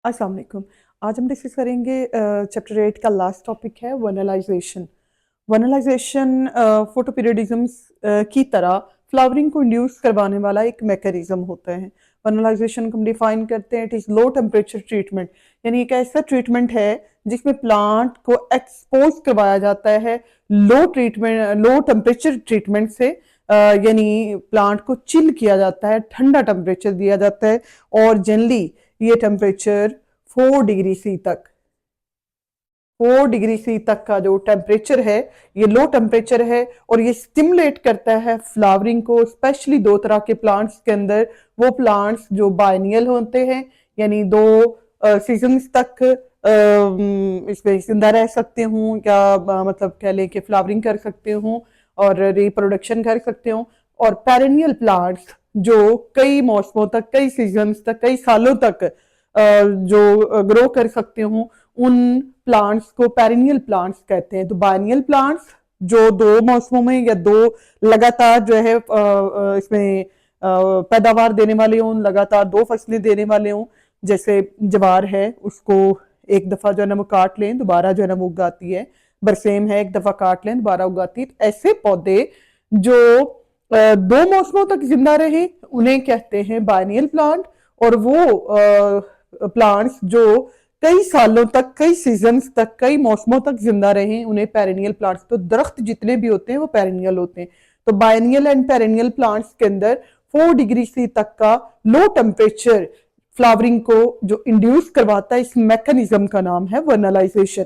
अस्सलाम वालेकुम। आज हम डिस्कस करेंगे चैप्टर 8 का लास्ट टॉपिक है वनलाइजेशन। वनलाइजेशन फोटोपीरियडिज्म की तरह फ्लावरिंग को इंड्यूस करवाने वाला एक मैकेनिज्म होता है। वनलाइजेशन को हम डिफाइन करते हैं, it is low temperature treatment, यानी एक ऐसा ट्रीटमेंट है जिसमें प्लांट को एक्सपोज करवाया जाता है लो टेम्परेचर ट्रीटमेंट से। यानी प्लांट को चिल किया जाता है, ठंडा टेम्परेचर दिया जाता है और जनरली ये टेम्परेचर 4 डिग्री सी तक का जो टेम्परेचर है ये लो टेम्परेचर है और ये स्टिमुलेट करता है फ्लावरिंग को, स्पेशली दो तरह के प्लांट्स के अंदर। वो प्लांट्स जो बायनियल होते हैं, यानी दो सीजन्स तक इसमें जिंदा रह सकते हूँ या मतलब कह लें कि फ्लावरिंग कर सकते हूँ और रिप्रोडक्शन कर सकते हूँ। और पेरेनियल प्लांट्स जो कई मौसमों तक, कई सीजन्स तक, कई सालों तक जो ग्रो कर सकते हूँ, उन प्लांट्स को पेरिनियल प्लांट्स कहते हैं। तो बायनियल प्लांट्स जो दो मौसमों में या दो लगातार जो है इसमें पैदावार देने वाले हों, लगातार दो फसलें देने वाले हों, जैसे ज्वार है उसको एक दफा जो है ना वो काट लें, दोबारा जो है ना वो उगाती है। बरसेम है, एक दफा काट लें दोबारा उगाती है। ऐसे पौधे जो दो मौसमों तक जिंदा रहे उन्हें कहते हैं बायनियल प्लांट। और वो प्लांट्स जो कई सालों तक, कई सीजन्स तक, कई मौसमों तक जिंदा रहे उन्हें पेरेनियल प्लांट्स। तो दरख्त जितने भी होते हैं वो पेरेनियल होते हैं। तो बायनियल एंड पेरेनियल प्लांट्स के अंदर 4 डिग्री सी तक का लो टेम्परेचर फ्लावरिंग को जो इंड्यूस करवाता है, इस मैकेनिज्म का नाम है वर्नलाइजेशन।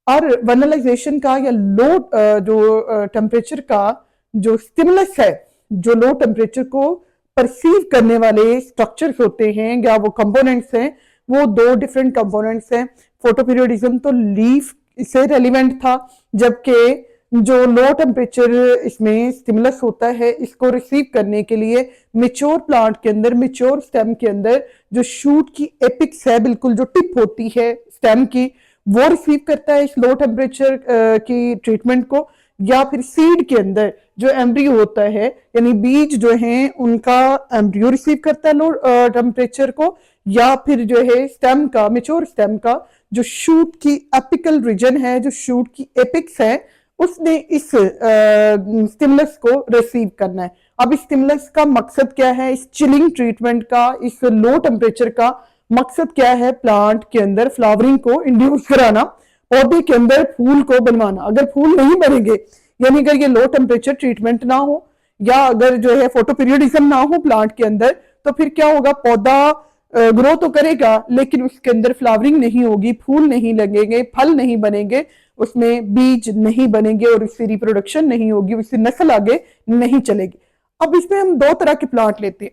और वर्नलाइजेशन का या लो जो टेम्परेचर का जो स्टिमुलस है, जो लो टेम्परेचर को परसीव करने वाले स्ट्रक्चर्स होते हैं या वो कंपोनेंट्स हैं, वो दो डिफरेंट कंपोनेंट्स हैं। फोटोपीरियडिज्म तो लीफ से रेलिवेंट था, जबकि जो लो टेम्परेचर इसमें स्टिमुलस होता है, इसको रिसीव करने के लिए मेच्योर प्लांट के अंदर, मेच्योर स्टेम के अंदर जो शूट की एपिक्स है, बिल्कुल जो टिप होती है स्टेम की, वो रिसीव करता है इस लो टेम्परेचर की ट्रीटमेंट को। या फिर सीड के अंदर जो एम्ब्रियो होता है, यानी बीज जो हैं उनका एम्ब्रियो रिसीव करता है लो टेम्परेचर को। या फिर जो है स्टेम का, मेच्योर स्टेम का जो शूट की एपिकल रीजन है, जो शूट की एपिक्स है, उसने इस स्टिमुलस को रिसीव करना है। अब इस स्टिमुलस का मकसद क्या है, इस चिलिंग ट्रीटमेंट का, इस लो टेम्परेचर का मकसद क्या है? प्लांट के अंदर फ्लावरिंग को इंड्यूस कराना, पौधे के अंदर फूल को बनवाना। अगर फूल नहीं बनेंगे, यानी अगर ये लो टेम्परेचर ट्रीटमेंट ना हो या अगर जो है फोटोपीरियडिज्म ना हो प्लांट के अंदर, तो फिर क्या होगा? पौधा ग्रो तो करेगा लेकिन उसके अंदर फ्लावरिंग नहीं होगी, फूल नहीं लगेंगे, फल नहीं बनेंगे, उसमें बीज नहीं बनेंगे और उससे रिप्रोडक्शन नहीं होगी, उससे नस्ल आगे नहीं चलेगी। अब इसमें हम दो तरह के प्लांट लेते हैं।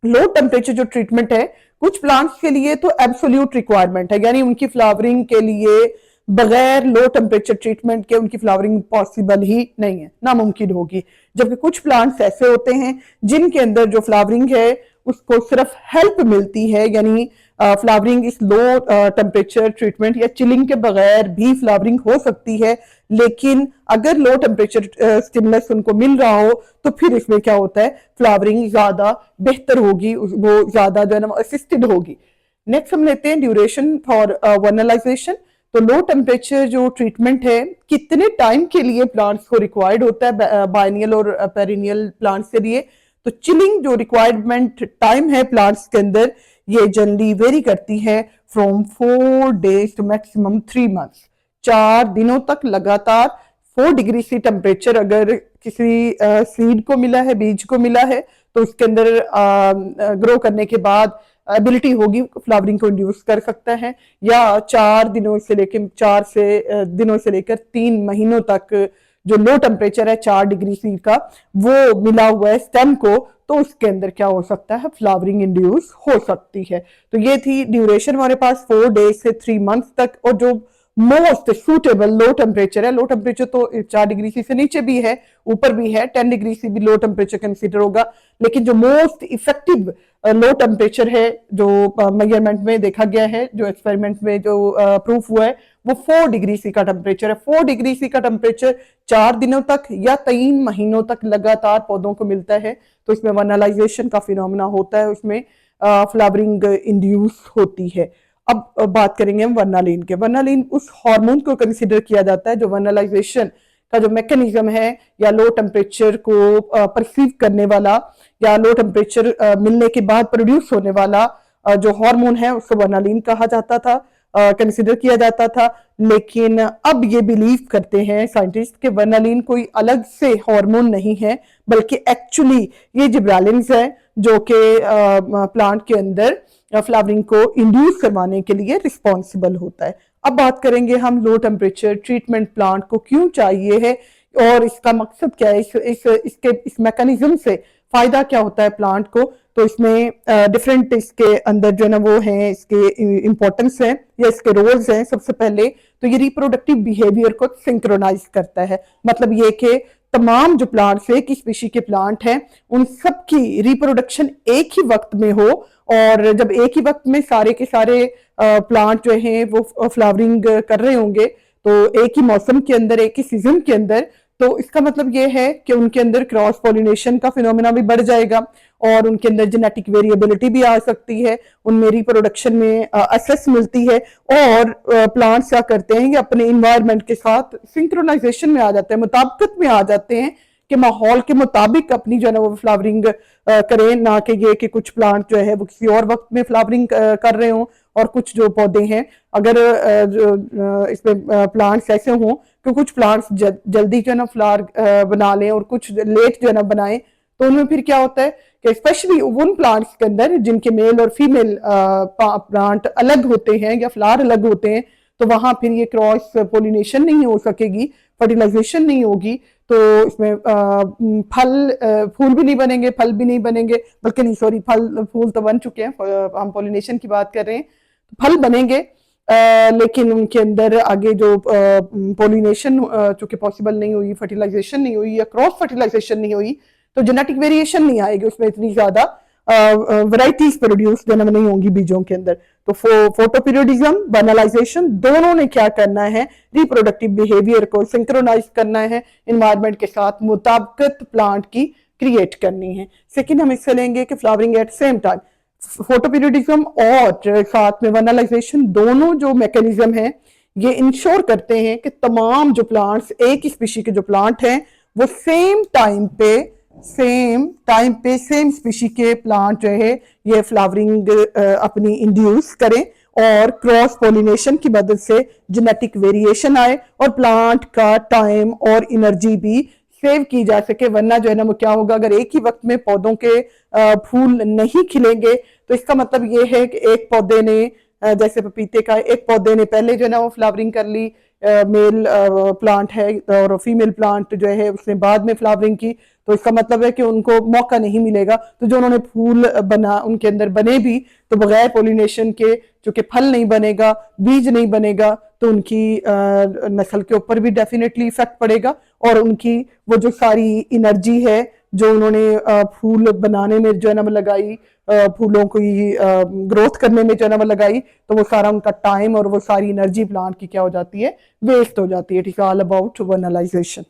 लो टेम्परेचर जो ट्रीटमेंट है, कुछ प्लांट्स के लिए तो एब्सोल्यूट रिक्वायरमेंट है, यानी उनकी फ्लावरिंग के लिए बगैर लो टेम्परेचर ट्रीटमेंट के उनकी फ्लावरिंग पॉसिबल ही नहीं है, नामुमकिन होगी। जबकि कुछ प्लांट्स ऐसे होते हैं जिनके अंदर जो फ्लावरिंग है उसको सिर्फ हेल्प मिलती है, यानी फ्लावरिंग इस लो टेम्परेचर ट्रीटमेंट या चिलिंग के बगैर भी फ्लावरिंग हो सकती है। लेकिन अगर लो टेम्परेचर स्टिमुलस उनको मिल रहा हो तो फिर इसमें क्या होता है? फ्लावरिंग ज्यादा बेहतर होगी, वो ज्यादा जो है ना असिस्टेड होगी। नेक्स्ट हम लेते हैं ड्यूरेशन फॉर वर्नलाइजेशन। तो लो टेम्परेचर जो ट्रीटमेंट है, कितने टाइम के लिए प्लांट्स को रिक्वायर्ड होता है बायनियल और पेरिनियल प्लांट्स के लिए? तो चिलिंग जो रिक्वायरमेंट टाइम है प्लांट्स के अंदर, ये जनरली वेरी करती है from 4 days to maximum 3 months. 4 दिनों तक लगातार 4 डिग्री सी टेम्परेचर अगर किसी सीड को मिला है, बीज को मिला है, तो उसके अंदर ग्रो करने के बाद एबिलिटी होगी, फ्लावरिंग को इंड्यूस कर सकता है। या 4 दिनों से लेकर 3 महीनों तक जो लो टेम्परेचर है 4 डिग्री सी का, वो मिला हुआ है स्टेम को, तो उसके अंदर क्या हो सकता है? फ्लावरिंग इंड्यूस हो सकती है। तो ये थी ड्यूरेशन हमारे पास 4 डेज से 3 मंथ्स तक। और जो मोस्ट सुटेबल लो टेम्परेचर है, लो टेम्परेचर तो 4 डिग्री सी से नीचे भी है, ऊपर भी है, 10 डिग्री सी भी लो टेम्परेचर कंसिडर होगा। लेकिन जो मोस्ट इफेक्टिव लो टेम्परेचर है, जो मेजरमेंट में देखा गया है, जो एक्सपेरिमेंट में जो प्रूफ हुआ है, वो 4 डिग्री सी का टेम्परेचर है। 4 डिग्री सी का टेम्परेचर 4 दिनों तक या 3 महीनों तक लगातार पौधों को मिलता है, तो इसमें वर्नलाइजेशन का फिनोमेना होता है। उसमें फ्लावरिंग इंड्यूस होती है। अब बात करेंगे हम वर्नालिन के। वर्नालिन उस हार्मोन को कंसिडर किया जाता है जो वर्नलाइजेशन का जो मैकेनिज्म है या लो टेम्परेचर को परसीव करने वाला या लो टेम्परेचर मिलने के बाद प्रोड्यूस होने वाला जो हार्मोन है उसको वर्नालिन कहा जाता था, कंसिडर किया जाता था। लेकिन अब ये बिलीव करते हैं साइंटिस्ट कि वर्नालिन कोई अलग से हार्मोन नहीं है, बल्कि एक्चुअली ये जिब्रालिन्स है जो कि प्लांट के अंदर फ्लावरिंग को इंड्यूस करवाने के लिए रिस्पॉन्सिबल होता है। अब बात करेंगे हम लो टेम्परेचर ट्रीटमेंट प्लांट को क्यों चाहिए है और इसका मकसद क्या है, इस मैकेनिज्म से फायदा क्या होता है प्लांट को। तो इसमें डिफरेंट इसके अंदर जो है ना वो है, इसके इंपॉर्टेंस है या इसके रोल्स हैं। सबसे पहले तो ये रिप्रोडक्टिव बिहेवियर को सिंक्रोनाइज करता है, मतलब ये कि तमाम जो प्लांट्स एक ही स्पीशी के प्लांट हैं उन सब की रिप्रोडक्शन एक ही वक्त में हो, और जब एक ही वक्त में सारे के सारे प्लांट जो हैं वो फ्लावरिंग कर रहे होंगे तो एक ही मौसम के अंदर, एक ही सीजन के अंदर, तो इसका मतलब ये है कि उनके अंदर क्रॉस पॉलिनेशन का फिनोमेना भी बढ़ जाएगा और उनके अंदर जेनेटिक वेरिएबिलिटी भी आ सकती है, उनमें रिप्रोडक्शन में एक्सेस मिलती है। और प्लांट्स क्या करते हैं कि अपने इन्वायरमेंट के साथ सिंक्रोनाइजेशन में आ जाते हैं, मुताबिकत में आ जाते हैं कि माहौल के मुताबिक अपनी जो है ना वो फ्लावरिंग करें, ना कि ये कि कुछ प्लांट जो है वो किसी और वक्त में फ्लावरिंग कर रहे हों और कुछ जो पौधे हैं अगर इसमें प्लांट्स ऐसे हों कि कुछ प्लांट्स जल्दी जो है ना फ्लावर बना लें और कुछ लेट जो है ना बनाएं, तो उनमें फिर क्या होता है कि स्पेशली उन प्लांट्स के अंदर जिनके मेल और फीमेल प्लांट अलग होते हैं या फ्लावर अलग होते हैं, तो वहां फिर ये क्रॉस पोलिनेशन नहीं हो सकेगी, फर्टिलाइजेशन नहीं होगी, तो इसमें फूल भी नहीं बनेंगे, फल भी नहीं बनेंगे, बल्कि नहीं सॉरी फूल तो बन चुके हैं, हम पोलिनेशन की बात कर रहे हैं। फल बनेंगे लेकिन उनके अंदर आगे जो पोलिनेशन चूंकि पॉसिबल नहीं हुई, फर्टिलाइजेशन नहीं हुई या क्रॉस फर्टिलाइजेशन नहीं हुई, तो जेनेटिक वेरिएशन नहीं आएगी, उसमें इतनी ज्यादा वैरायटीज प्रोड्यूस जन्म नहीं होंगी बीजों के अंदर। तो फोटोपीरियोडिज्म, वर्नलाइजेशन दोनों ने क्या करना है, रिप्रोडक्टिव बिहेवियर को सिंक्रोनाइज करना है, इन्वायरमेंट के साथ मुताबिकत प्लांट की क्रिएट करनी है। सेकेंड हम इससे लेंगे कि flowering at same time, photoperiodism और साथ में वर्नलाइजेशन दोनों जो मैकेनिज्म है ये इंश्योर करते हैं कि तमाम जो प्लांट्स एक ही स्पीशी के जो प्लांट हैं वो सेम टाइम पे सेम स्पीशी के प्लांट जो है ये फ्लावरिंग अपनी इंड्यूस करें और क्रॉस पोलिनेशन की मदद से जेनेटिक वेरिएशन आए और प्लांट का टाइम और एनर्जी भी सेव की जा सके। वरना जो है ना वो क्या होगा, अगर एक ही वक्त में पौधों के फूल नहीं खिलेंगे तो इसका मतलब ये है कि एक पौधे ने जैसे पपीते का एक पौधे ने पहले जो है ना वो फ्लावरिंग कर ली, मेल प्लांट है और फीमेल प्लांट जो है उसने बाद में फ्लावरिंग की, तो इसका मतलब है कि उनको मौका नहीं मिलेगा। तो जो उन्होंने फूल बना उनके अंदर बने भी तो बगैर पोलिनेशन के चूंकि फल नहीं बनेगा, बीज नहीं बनेगा, तो उनकी नस्ल के ऊपर भी डेफिनेटली इफेक्ट पड़ेगा और उनकी वो जो सारी एनर्जी है जो उन्होंने फूल बनाने में जो है ना लगाई, फूलों की ग्रोथ करने में जो है ना लगाई, तो वो सारा उनका टाइम और वो सारी एनर्जी प्लांट की क्या हो जाती है, वेस्ट हो जाती है। It is all about vernalization.